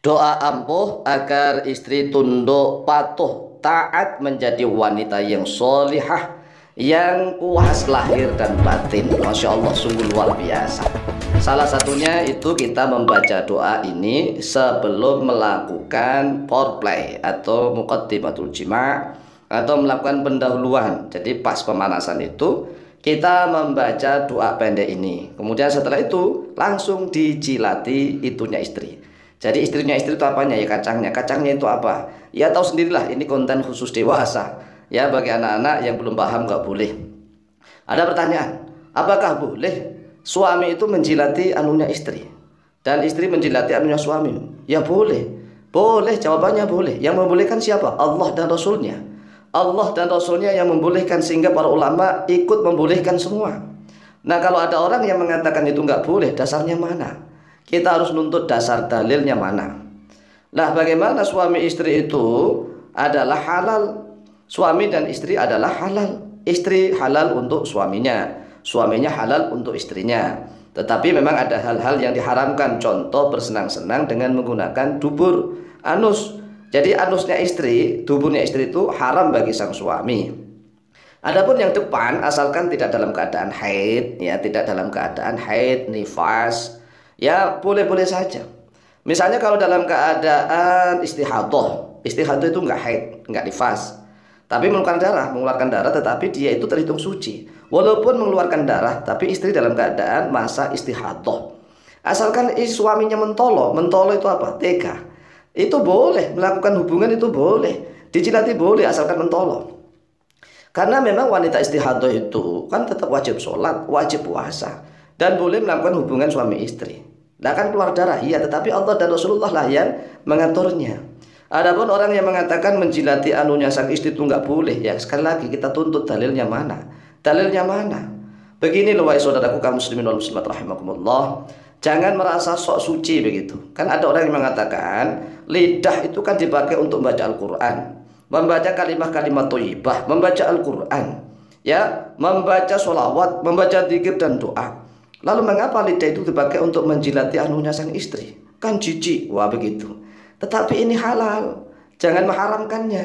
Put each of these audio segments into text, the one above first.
Doa ampuh agar istri tunduk patuh taat menjadi wanita yang solihah, yang puas lahir dan batin. Masya Allah, sungguh luar biasa. Salah satunya itu kita membaca doa ini sebelum melakukan foreplay atau muqaddimatul jima' atau melakukan pendahuluan. Jadi pas pemanasan itu kita membaca doa pendek ini. Kemudian setelah itu langsung dijilati itunya istri. Jadi istrinya istri itu apanya ya, kacangnya. Kacangnya itu apa? Ya tahu sendirilah, ini konten khusus dewasa. Ya bagi anak-anak yang belum paham nggak boleh. Ada pertanyaan, apakah boleh suami itu menjilati anunya istri dan istri menjilati anunya suami? Ya boleh. Boleh, jawabannya boleh. Yang membolehkan siapa? Allah dan Rasulnya. Allah dan Rasulnya yang membolehkan, sehingga para ulama ikut membolehkan semua. Nah kalau ada orang yang mengatakan itu nggak boleh, dasarnya mana? Kita harus nuntut dasar dalilnya mana. Nah bagaimana suami istri itu adalah halal? Suami dan istri adalah halal. Istri halal untuk suaminya, suaminya halal untuk istrinya. Tetapi memang ada hal-hal yang diharamkan. Contoh bersenang-senang dengan menggunakan dubur, anus. Jadi anusnya istri, duburnya istri itu haram bagi sang suami. Adapun yang depan, asalkan tidak dalam keadaan haid, ya tidak dalam keadaan haid, nifas, ya boleh-boleh saja. Misalnya kalau dalam keadaan istihadah, istihadah itu nggak haid, nggak nifas, tapi mengeluarkan darah, tetapi dia itu terhitung suci. Walaupun mengeluarkan darah, tapi istri dalam keadaan masa istihadah. Asalkan suaminya mentolo, mentolo itu apa? Tega. Itu boleh, melakukan hubungan itu boleh, dijilati boleh, asalkan mentolo. Karena memang wanita istihadah itu kan tetap wajib sholat, wajib puasa, dan boleh melakukan hubungan suami istri. Nah kan keluar darah, iya, tetapi Allah dan Rasulullah lah yang mengaturnya. Adapun orang yang mengatakan menjilati anunya sang istri itu nggak boleh, ya sekali lagi kita tuntut dalilnya mana? Dalilnya mana? Begini loh wahai saudaraku kaum muslimin wal muslimat rahimakumullah. Jangan merasa sok suci begitu. Kan ada orang yang mengatakan lidah itu kan dipakai untuk membaca Al-Quran, membaca kalimat-kalimat thayyibah, membaca Al-Quran, ya, membaca sholawat, membaca zikir dan doa. Lalu mengapa lidah itu dipakai untuk menjilati anunya sang istri? Kan jijik, wah begitu. Tetapi ini halal, jangan mengharamkannya.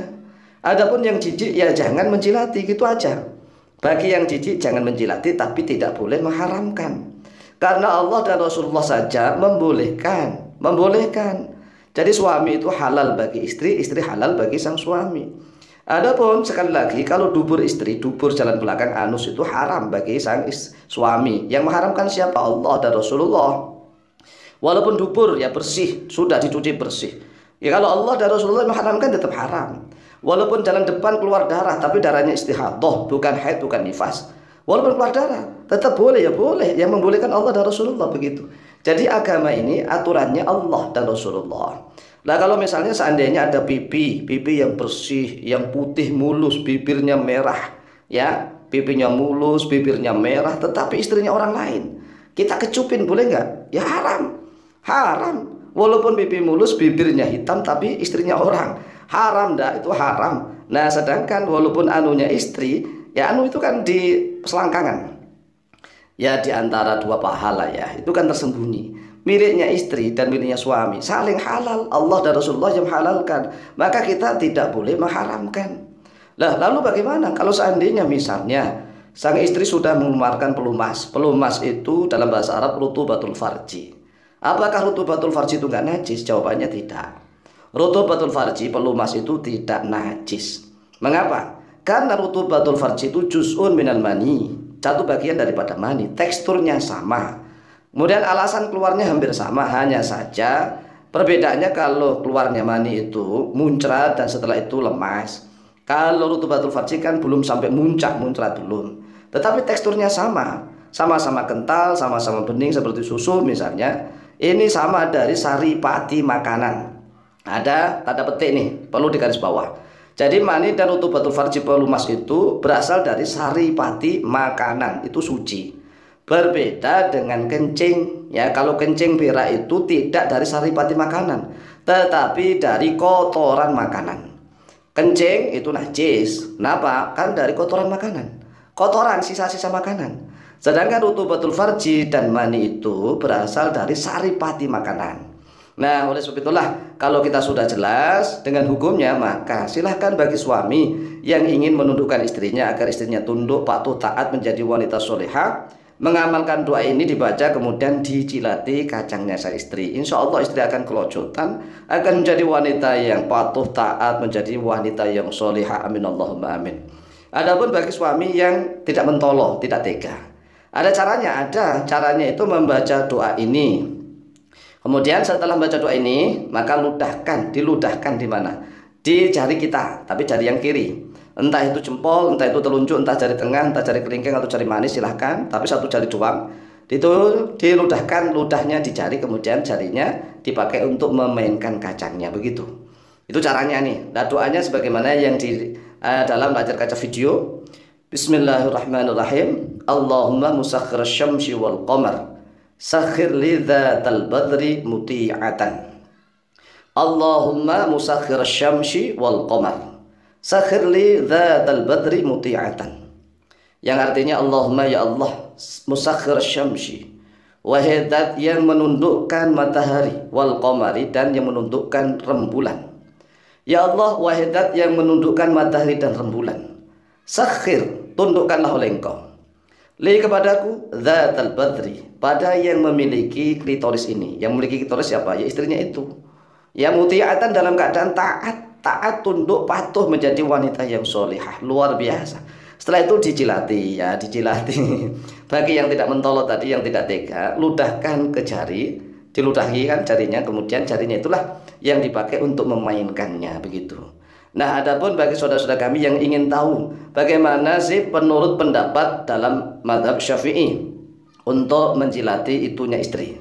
Adapun yang jijik ya jangan menjilati, gitu aja. Bagi yang jijik jangan menjilati, tapi tidak boleh mengharamkan. Karena Allah dan Rasulullah saja membolehkan, membolehkan. Jadi suami itu halal bagi istri, istri halal bagi sang suami. Adapun sekali lagi kalau dubur istri, dubur jalan belakang anus itu haram bagi sang suami. Yang mengharamkan siapa? Allah dan Rasulullah. Walaupun dubur ya bersih, sudah dicuci bersih. Ya kalau Allah dan Rasulullah mengharamkan tetap haram. Walaupun jalan depan keluar darah, tapi darahnya istihadah, bukan haid, bukan nifas. Walaupun keluar darah, tetap boleh, ya boleh. Yang membolehkan Allah dan Rasulullah begitu. Jadi agama ini aturannya Allah dan Rasulullah. Nah kalau misalnya seandainya ada pipi yang bersih, yang putih mulus, bibirnya merah, ya pipinya mulus, bibirnya merah, tetapi istrinya orang lain, kita kecupin boleh nggak? Ya haram, haram. Walaupun pipi mulus, bibirnya hitam, tapi istrinya orang, haram dah, itu haram. Nah sedangkan walaupun anunya istri, ya anu itu kan di selangkangan, ya di antara dua pahala, ya itu kan tersembunyi. Miliknya istri dan miliknya suami saling halal, Allah dan Rasulullah yang halalkan, maka kita tidak boleh mengharamkan. Lah lalu bagaimana kalau seandainya misalnya sang istri sudah mengeluarkan pelumas? Pelumas itu dalam bahasa Arab rutubatul farji. Apakah rutubatul farji itu nggak najis? Jawabannya tidak. Rutubatul farji, pelumas itu tidak najis. Mengapa? Karena rutubatul farji itu juz'un minal mani, satu bagian daripada mani, teksturnya sama. Kemudian alasan keluarnya hampir sama, hanya saja perbedaannya kalau keluarnya mani itu muncrat dan setelah itu lemas. Kalau rutubatul farji kan belum sampai muncrat belum. Tetapi teksturnya sama, sama-sama kental, sama-sama bening seperti susu misalnya. Ini sama dari saripati makanan. Ada tanda petik nih, perlu digaris bawah. Jadi mani dan rutubatul farji pelumas itu berasal dari saripati makanan, itu suci. Berbeda dengan kencing, ya kalau kencing berak itu tidak dari saripati makanan, tetapi dari kotoran makanan. Kencing itu najis, kenapa? Kan dari kotoran makanan, kotoran sisa-sisa makanan. Sedangkan rutubatul farji dan mani itu berasal dari saripati makanan. Nah, oleh sebab itulah kalau kita sudah jelas dengan hukumnya, maka silahkan bagi suami yang ingin menundukkan istrinya agar istrinya tunduk, patuh, taat, menjadi wanita solehah, mengamalkan doa ini dibaca, kemudian dijilati kacangnya sang istri. Insya Allah istri akan kelojotan, akan menjadi wanita yang patuh, taat, menjadi wanita yang solehah. Amin Allahumma amin. Adapun bagi suami yang tidak mentoloh, tidak tega, ada caranya itu membaca doa ini. Kemudian setelah membaca doa ini, maka diludahkan di mana? Di jari kita, tapi jari yang kiri. Entah itu jempol, entah itu telunjuk, entah jari tengah, entah jari kelingking atau jari manis, silahkan. Tapi satu jari doang. Itu diludahkan, ludahnya di jari, kemudian jarinya dipakai untuk memainkan kacangnya, begitu. Itu caranya nih. Nah, doanya sebagaimana yang di dalam layar kaca video. Bismillahirrahmanirrahim. Allahumma musakhkhir syamsi wal qamar, sakhir li dzatal badri muti'atan. Allahumma musakhkhir syamsi wal qamar, sakhir li dzatal badri muti'atan. Yang artinya Allahumma ya Allah, musakhkhir syamsi, wahai zat yang menundukkan matahari, wal qamari, dan yang menundukkan rembulan. Ya Allah, wahai zat yang menundukkan matahari dan rembulan, sakhir, tundukkanlah oleh Engkau, li kepadaku, dzatal badri, pada yang memiliki klitoris ini. Yang memiliki klitoris siapa? Ya istrinya itu. Ya muti'atan, dalam keadaan taat, tunduk, patuh, menjadi wanita yang solihah. Luar biasa. Setelah itu dijilati, ya dijilati. Bagi yang tidak mentolot tadi, yang tidak tega, ludahkan ke jari, diludahi kan jarinya, kemudian jarinya itulah yang dipakai untuk memainkannya, begitu. Nah, adapun bagi saudara-saudara kami yang ingin tahu bagaimana sih penurut pendapat dalam mazhab Syafi'i untuk menjilati itunya istri,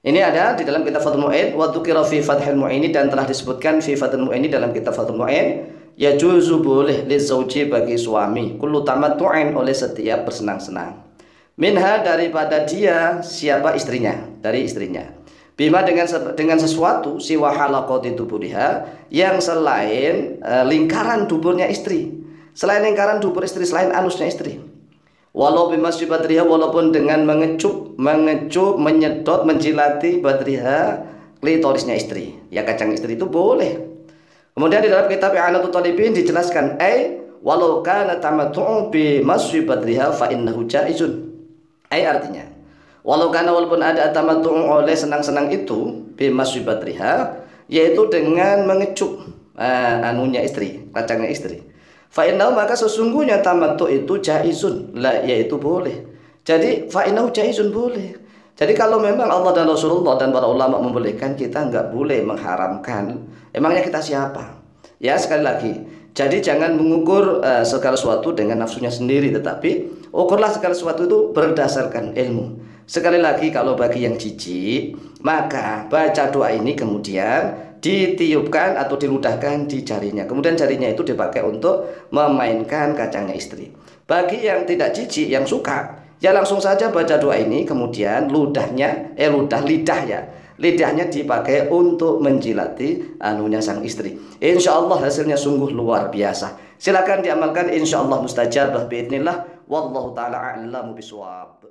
ini ada di dalam kitab Fathul Mu'in, wa dzukira fi Fathul Mu'in, dan telah disebutkan fi Fathul Mu'in dalam kitab Fathul Mu'in, ya juzu boleh li zauji, bagi suami, kullu tamattu'in, oleh setiap bersenang-senang, minha, daripada dia, siapa? Istrinya, dari istrinya, bima, dengan sesuatu, siwa halaqati duburiha, yang selain lingkaran duburnya istri, selain lingkaran dubur istri, selain anusnya istri. Walau bimasyi badriha, walaupun dengan mengecup, menyedot, menjilati badriha, klitorisnya istri, ya kacang istri itu boleh. Kemudian di dalam kitab I'anatul Talibin dijelaskan, walau kana tamattu'u bimasyi badriha fa innahu jaizun. Artinya, walaupun ada tamattu' oleh senang-senang itu, bimasyi badriha, yaitu dengan mengecup anunya istri, kacangnya istri, fa'innahu, maka sesungguhnya tamattu' itu jaizun, yaitu boleh. Jadi fa'innahu jaizun, boleh. Jadi kalau memang Allah dan Rasulullah dan para ulama membolehkan, kita nggak boleh mengharamkan. Emangnya kita siapa? Ya, sekali lagi, jadi jangan mengukur segala sesuatu dengan nafsunya sendiri, tetapi ukurlah segala sesuatu itu berdasarkan ilmu. Sekali lagi, kalau bagi yang jijik, maka baca doa ini kemudian ditiupkan atau diludahkan di jarinya, kemudian jarinya itu dipakai untuk memainkan kacangnya istri. Bagi yang tidak jijik, yang suka, ya langsung saja baca doa ini, kemudian lidahnya dipakai untuk menjilati anunya sang istri. Insya Allah hasilnya sungguh luar biasa. Silakan diamalkan, insya Allah mustajabah biidznillah. Wallahu ta'ala a'lamu bishawab.